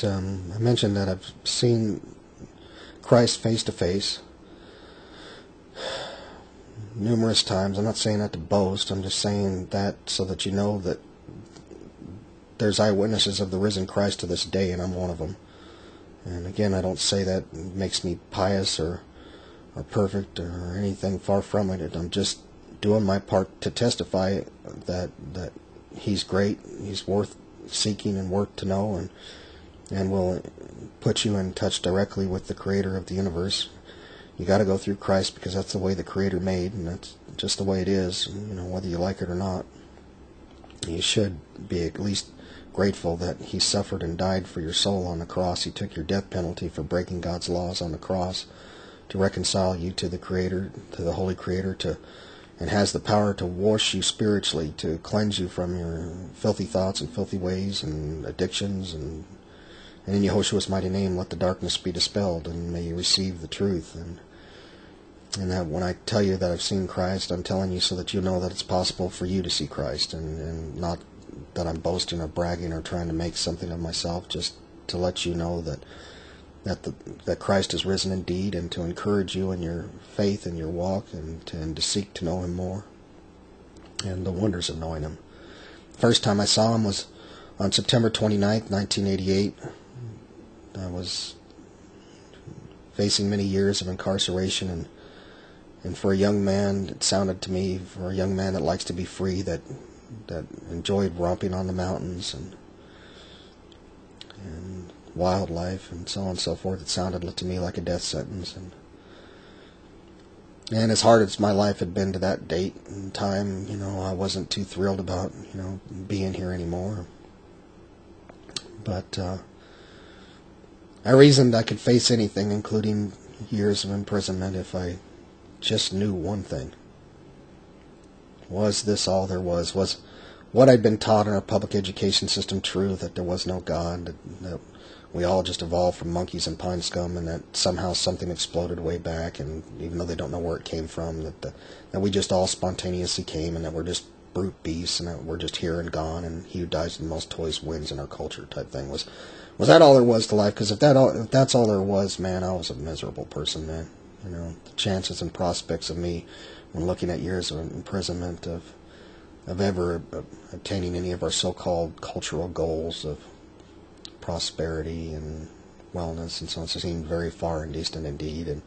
I mentioned that I've seen Christ face to face numerous times. I'm not saying that to boast. I'm just saying that so that you know that there's eyewitnesses of the risen Christ to this day, and I'm one of them. And again, I don't say that makes me pious or perfect or anything, far from it. I'm just doing my part to testify that He's great, He's worth seeking and worth to know, and will put you in touch directly with the Creator of the universe. You got to go through Christ because that's the way the Creator made, and that's just the way it is. Whether you like it or not, you should be at least grateful that He suffered and died for your soul on the cross. He took your death penalty for breaking God's laws on the cross to reconcile you to the Creator, to the Holy Creator, and has the power to wash you spiritually, to cleanse you from your filthy thoughts and filthy ways and addictions. And in Yehoshua's mighty name, let the darkness be dispelled, and may you receive the truth. And that when I tell you that I've seen Christ, I'm telling you so that you know that it's possible for you to see Christ, and not that I'm boasting or bragging or trying to make something of myself, just to let you know that Christ is risen indeed, and to encourage you in your faith and your walk, and to seek to know Him more, and the wonders of knowing Him. First time I saw Him was on September 29th, 1988. I was facing many years of incarceration, and for a young man, it sounded to me, for a young man that likes to be free, that enjoyed romping on the mountains and wildlife and so on and so forth, it sounded to me like a death sentence. And as hard as my life had been to that date and time, I wasn't too thrilled about, being here anymore. But I reasoned I could face anything, including years of imprisonment, if I just knew one thing. Was this all there was? Was what I'd been taught in our public education system true, that there was no God, that we all just evolved from monkeys and pine scum, and that somehow something exploded way back, and even though they don't know where it came from, that we just all spontaneously came, and that we're just brute beasts, and that we're just here and gone, and he who dies in the most toys wins in our culture type thing. Was that all there was to life? Because if that's all there was, man, I was a miserable person, man. The chances and prospects of me, when looking at years of imprisonment, of ever attaining any of our so-called cultural goals of prosperity and wellness and so on, seemed very far and distant indeed. And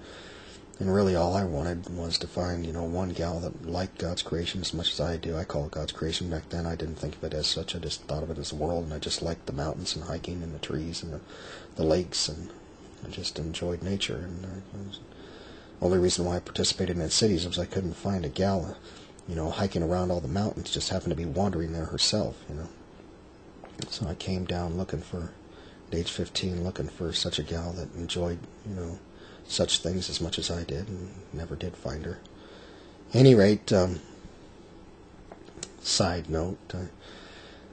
really all I wanted was to find, one gal that liked God's creation as much as I do. I call it God's creation. Back then I didn't think of it as such. I just thought of it as a world, and I just liked the mountains and hiking and the trees and the lakes, and I just enjoyed nature. And the only reason why I participated in cities was I couldn't find a gal, hiking around all the mountains, just happened to be wandering there herself, So I came down looking for, at age 15, looking for such a gal that enjoyed, such things as much as I did, and never did find her. Any rate, side note,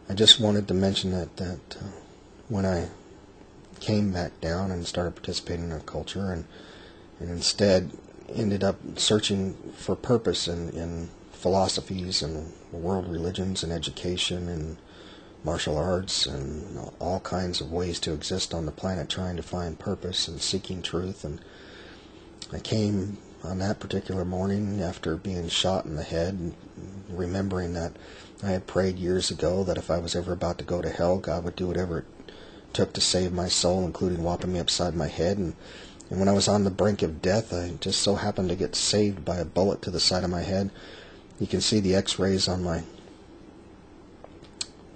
I just wanted to mention that when I came back down and started participating in our culture, and instead ended up searching for purpose in philosophies and world religions and education and martial arts and all kinds of ways to exist on the planet, trying to find purpose and seeking truth. And I came on that particular morning after being shot in the head, remembering that I had prayed years ago that if I was ever about to go to hell, God would do whatever it took to save my soul, including whopping me upside my head. And when I was on the brink of death, I just so happened to get saved by a bullet to the side of my head. You can see the x-rays on my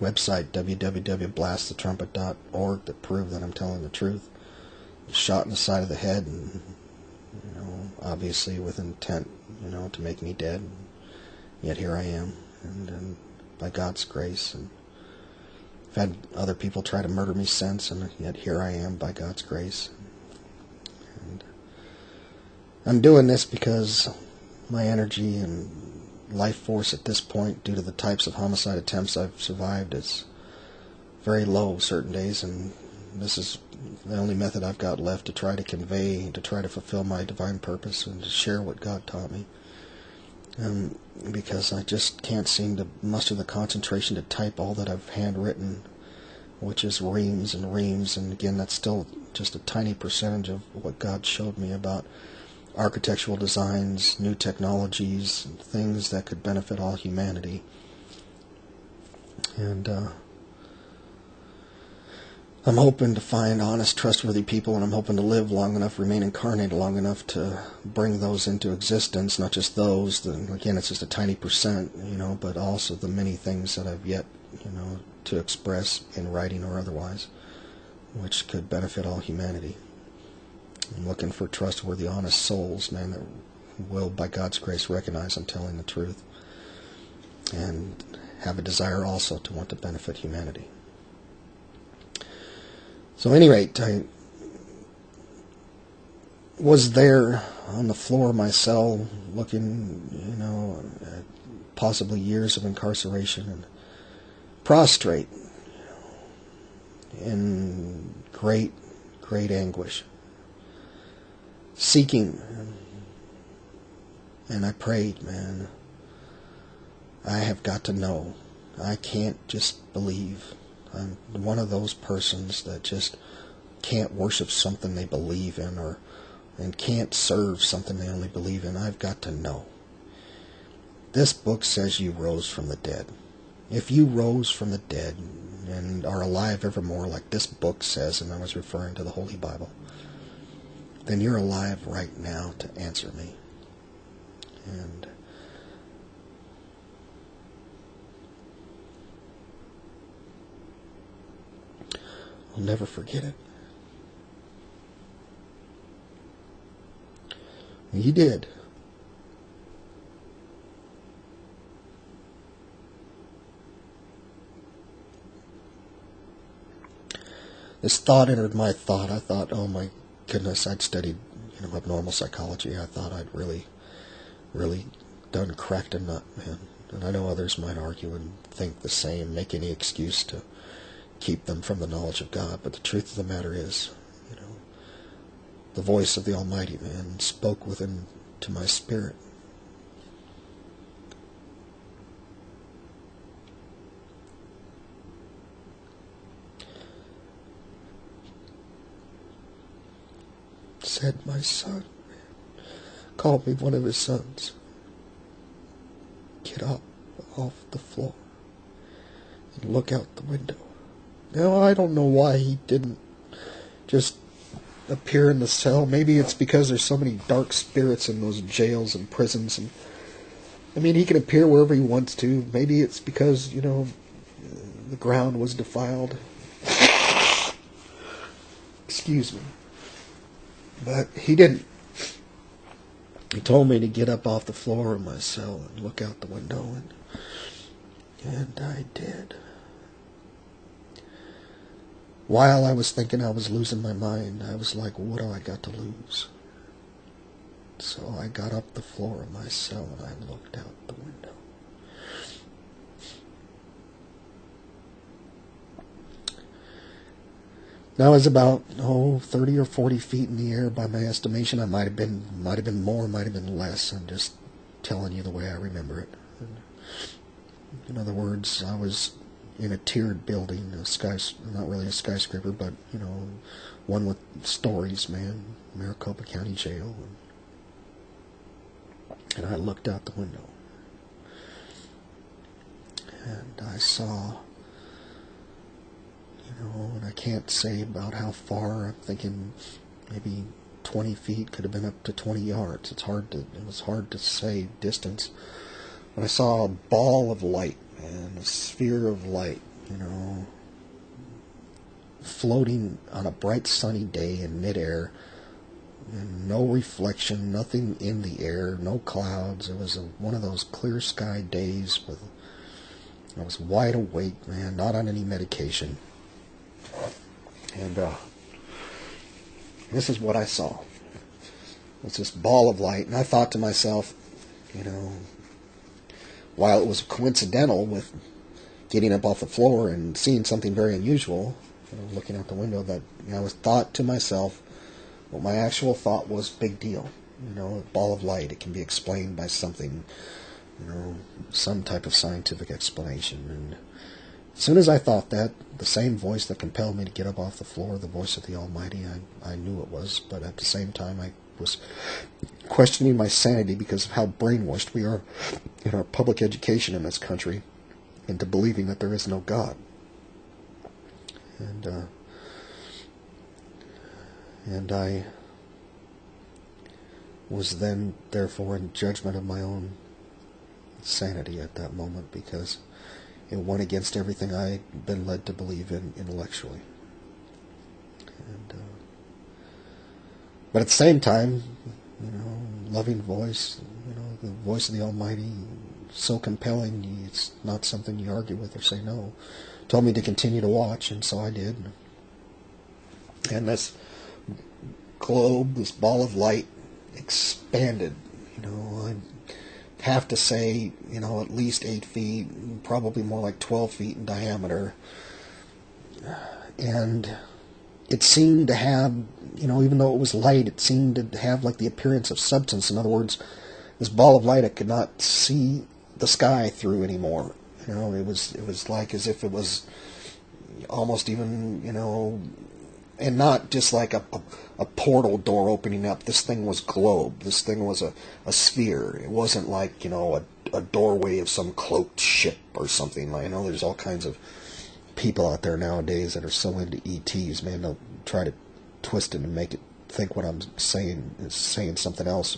website, www.blastthetrumpet.org, that prove that I'm telling the truth. Shot in the side of the head, and obviously with intent, to make me dead. Yet here I am, and by God's grace. And I've had other people try to murder me since, and yet here I am by God's grace. And I'm doing this because my energy and life force at this point, due to the types of homicide attempts I've survived, is very low certain days, and this is the only method I've got left to try to convey, to try to fulfill my divine purpose and to share what God taught me. Because I just can't seem to muster the concentration to type all that I've handwritten which is reams and reams, and again, that's still just a tiny percentage of what God showed me about architectural designs, new technologies, things that could benefit all humanity. And I'm hoping to find honest, trustworthy people, and I'm hoping to live long enough, remain incarnated long enough to bring those into existence, not just those, again, it's just a tiny percent, but also the many things that I've yet, to express in writing or otherwise, which could benefit all humanity. I'm looking for trustworthy, honest souls, man, that will, by God's grace, recognize I'm telling the truth, and have a desire also to want to benefit humanity. So at any rate, I was there on the floor of my cell looking, at possibly years of incarceration, and prostrate in great, great anguish, seeking. And I prayed, man, I have got to know. I can't just believe. I'm one of those persons that just can't worship something they believe in, and can't serve something they only believe in. I've got to know. This book says you rose from the dead. If you rose from the dead and are alive evermore, like this book says, and I was referring to the Holy Bible, then you're alive right now to answer me. And I'll never forget it. He did. This thought entered my thought. I thought, oh my goodness, I'd studied, abnormal psychology. I thought I'd really done cracked a nut, man. And I know others might argue and think the same, make any excuse to keep them from the knowledge of God. But the truth of the matter is, the voice of the Almighty, man, spoke within to my spirit. Said, my son, called me one of his sons. Get up off the floor and look out the window. Now, I don't know why he didn't just appear in the cell. Maybe it's because there's so many dark spirits in those jails and prisons. And he can appear wherever he wants to. Maybe it's because, the ground was defiled. Excuse me. But he didn't. He told me to get up off the floor of my cell and look out the window, and I did. While I was thinking I was losing my mind, I was like, what do I got to lose? So I got up the floor of my cell and I looked out the window. Now I was about 30 or 40 feet in the air by my estimation. I might have been more, might have been less. I'm just telling you the way I remember it. In other words, I was in a tiered building, not really a skyscraper, but one with stories, man, Maricopa County Jail, and I looked out the window, and I saw. And I can't say about how far. I'm thinking maybe 20 feet, could have been up to 20 yards. It was hard to say distance. But I saw a ball of light, man, a sphere of light, floating on a bright sunny day in midair. And no reflection, nothing in the air, no clouds. It was one of those clear sky days I was wide awake, man, not on any medication. And this is what I saw. It's this ball of light. And I thought to myself, while it was coincidental with getting up off the floor and seeing something very unusual, looking out the window, that I was thought to myself, what my actual thought was, big deal. A ball of light. It can be explained by something, some type of scientific explanation. As soon as I thought that, the same voice that compelled me to get up off the floor, the voice of the Almighty, I knew it was, but at the same time I was questioning my sanity because of how brainwashed we are in our public education in this country into believing that there is no God. And I was then, therefore, in judgment of my own sanity at that moment, because it went against everything I'd been led to believe in intellectually. But at the same time, loving voice, the voice of the Almighty, so compelling, it's not something you argue with or say no. Told me to continue to watch, and so I did. And this globe, this ball of light, expanded. I'd have to say, at least 8 feet, probably more like 12 feet in diameter. And it seemed to have, even though it was light, it seemed to have like the appearance of substance. In other words, this ball of light, I could not see the sky through anymore. It was like as if it was almost even, and not just like a portal door opening up. This thing was globe. This thing was a sphere. It wasn't like, a doorway of some cloaked ship or something. I know there's all kinds of people out there nowadays that are so into ETs, man. They'll try to twist it and make it think what I'm saying is saying something else.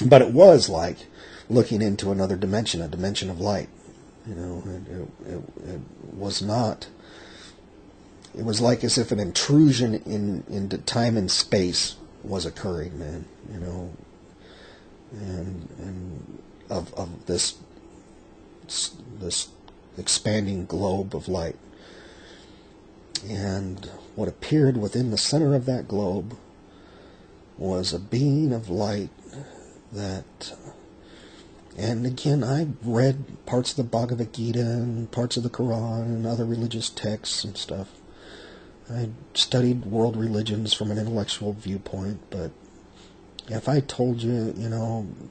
But it was like looking into another dimension, a dimension of light. It was not. It was like as if an intrusion into time and space was occurring, man. And of this expanding globe of light. And what appeared within the center of that globe was a being of light that, and again, I read parts of the Bhagavad Gita and parts of the Quran and other religious texts and stuff. I studied world religions from an intellectual viewpoint, but if I told you,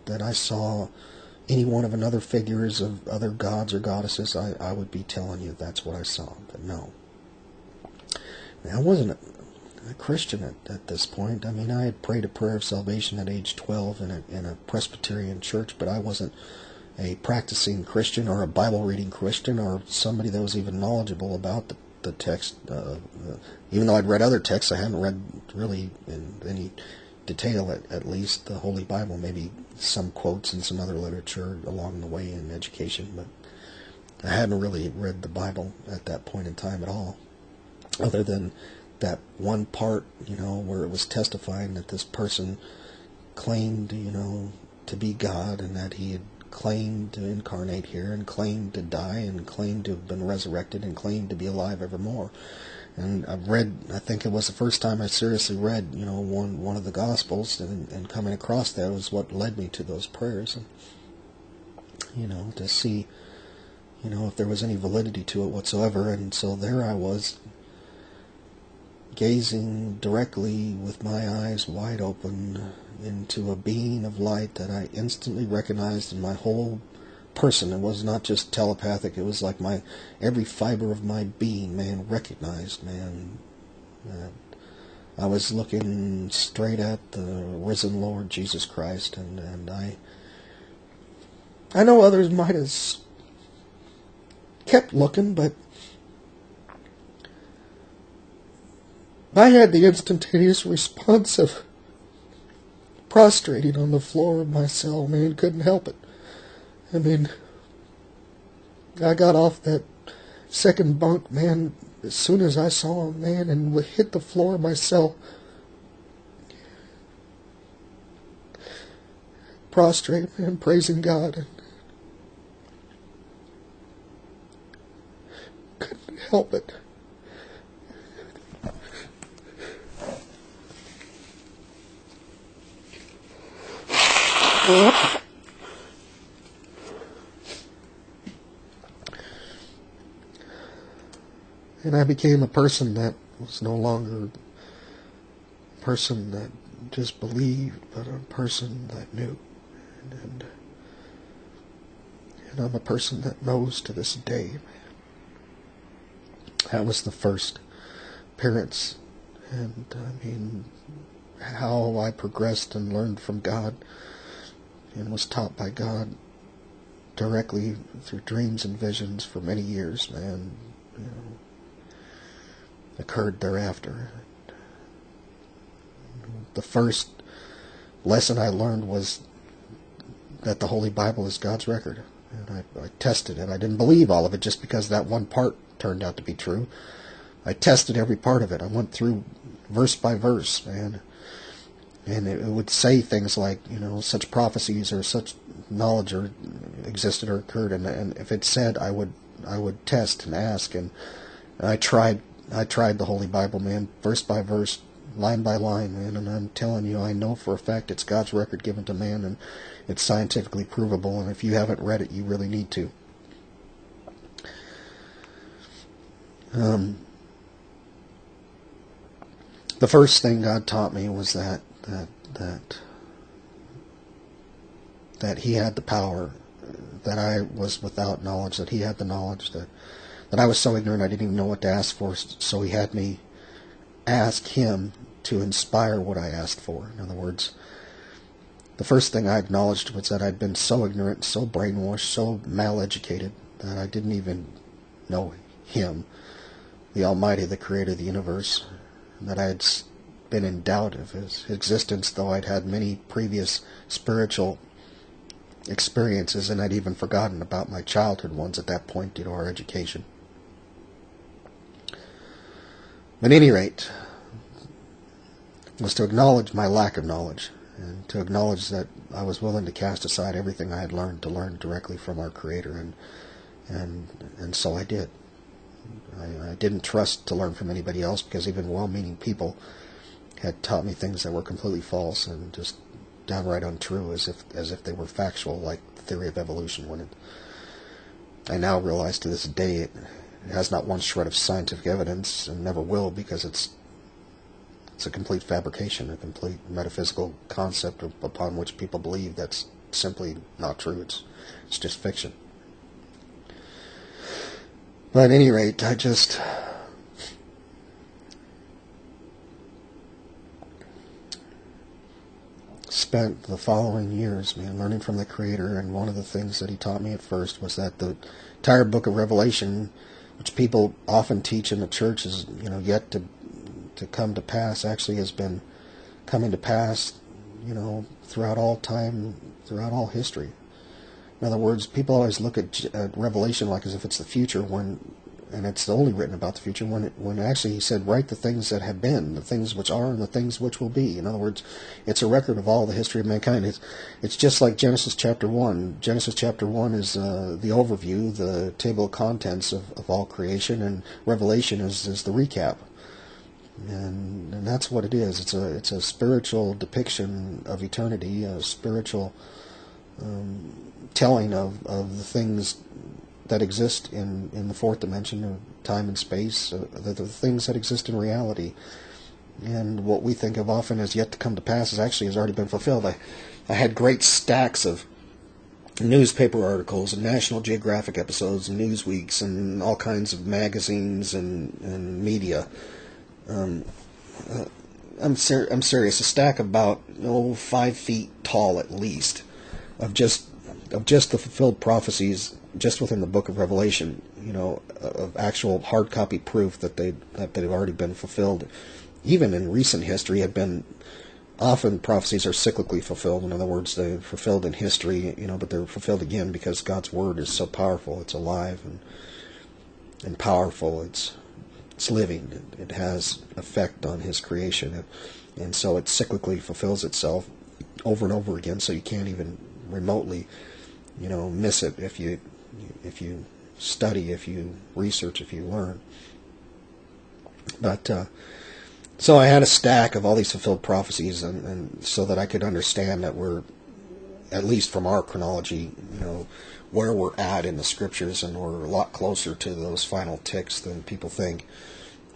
that I saw any one of another figures of other gods or goddesses, I would be telling you that's what I saw, but no. I wasn't a Christian at this point. I mean, I had prayed a prayer of salvation at age 12 in a Presbyterian church, but I wasn't a practicing Christian or a Bible-reading Christian or somebody that was even knowledgeable about the text. Even though I'd read other texts, I hadn't read really in any detail, at least, the Holy Bible, maybe some quotes and some other literature along the way in education, but I hadn't really read the Bible at that point in time at all, other than that one part, where it was testifying that this person claimed, to be God, and that he had claimed to incarnate here, and claimed to die, and claimed to have been resurrected, and claimed to be alive evermore. And I've read, I think it was the first time I seriously read, one of the Gospels, and coming across that was what led me to those prayers, and, to see, if there was any validity to it whatsoever. And so there I was, gazing directly with my eyes wide open into a being of light that I instantly recognized in my whole person. It was not just telepathic. It was like every fiber of my being, man, recognized, man. I was looking straight at the risen Lord Jesus Christ, and I know others might have kept looking, but I had the instantaneous response of prostrating on the floor of my cell, man. Couldn't help it. I mean, I got off that second bunk, man, as soon as I saw him, man, and hit the floor of my cell. Prostrate, man, praising God. And couldn't help it. And I became a person that was no longer a person that just believed, but a person that knew. And And I'm a person that knows to this day. That was the first appearance. And I mean, how I progressed and learned from God and was taught by God directly through dreams and visions for many years, man, occurred thereafter. The first lesson I learned was that the Holy Bible is God's record. And I tested it. I didn't believe all of it just because that one part turned out to be true. I tested every part of it. I went through verse by verse, man. And it would say things like, such prophecies or such knowledge or existed or occurred. And if it said, I would test and ask. And I tried the Holy Bible, man, verse by verse, line by line, man. And I'm telling you, I know for a fact it's God's record given to man, and it's scientifically provable. And if you haven't read it, you really need to. The first thing God taught me was that He had the power, that I was without knowledge, that He had the knowledge, that I was so ignorant I didn't even know what to ask for, so He had me ask Him to inspire what I asked for. In other words, the first thing I acknowledged was that I'd been so ignorant, so brainwashed, so maleducated, that I didn't even know Him, the Almighty, the Creator of the universe, and that I had been in doubt of His existence, though I'd had many previous spiritual experiences, and I'd even forgotten about my childhood ones at that point due to our education. But at any rate, was to acknowledge my lack of knowledge, and to acknowledge that I was willing to cast aside everything I had learned to learn directly from our Creator, and so I did. I didn't trust to learn from anybody else, because even well-meaning people had taught me things that were completely false and just downright untrue, as if they were factual, like the theory of evolution. When I now realize to this day it has not one shred of scientific evidence, and never will, because it's a complete fabrication, a complete metaphysical concept upon which people believe that's simply not true. It's just fiction. But at any rate, I just spent the following years, man, learning from the Creator, and one of the things that He taught me at first was that the entire book of Revelation, which people often teach in the church is, yet to come to pass, actually has been coming to pass, throughout all time, throughout all history. In other words, people always look at Revelation like as if it's the future, and it's only written about the future, when actually He said, write the things that have been, the things which are, and the things which will be. In other words, it's a record of all the history of mankind. It's just like Genesis chapter 1. Genesis chapter 1 is the overview, the table of contents of all creation, and Revelation is the recap. And that's what it is. It's a spiritual depiction of eternity, a spiritual telling of the things that exist in the fourth dimension of time and space, the things that exist in reality. And what we think of often as yet to come to pass has already been fulfilled. I had great stacks of newspaper articles and National Geographic episodes and Newsweeks and all kinds of magazines and media. I'm serious. A stack about 5 feet tall at least of just the fulfilled prophecies just within the book of Revelation, of actual hard copy proof that they've already been fulfilled. Even in recent history, often prophecies are cyclically fulfilled. In other words, they're fulfilled in history, but they're fulfilled again because God's word is so powerful. It's alive and powerful. It's living. It has effect on His creation, and so it cyclically fulfills itself over and over again. So you can't even remotely, miss it if you study, if you research, if you learn. But so I had a stack of all these fulfilled prophecies, and so that I could understand that we're, at least from our chronology, where we're at in the Scriptures, and we're a lot closer to those final ticks than people think.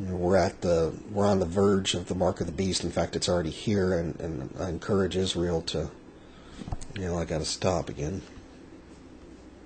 We're on the verge of the mark of the beast. In fact, it's already here, and I encourage Israel to, I got to stop again.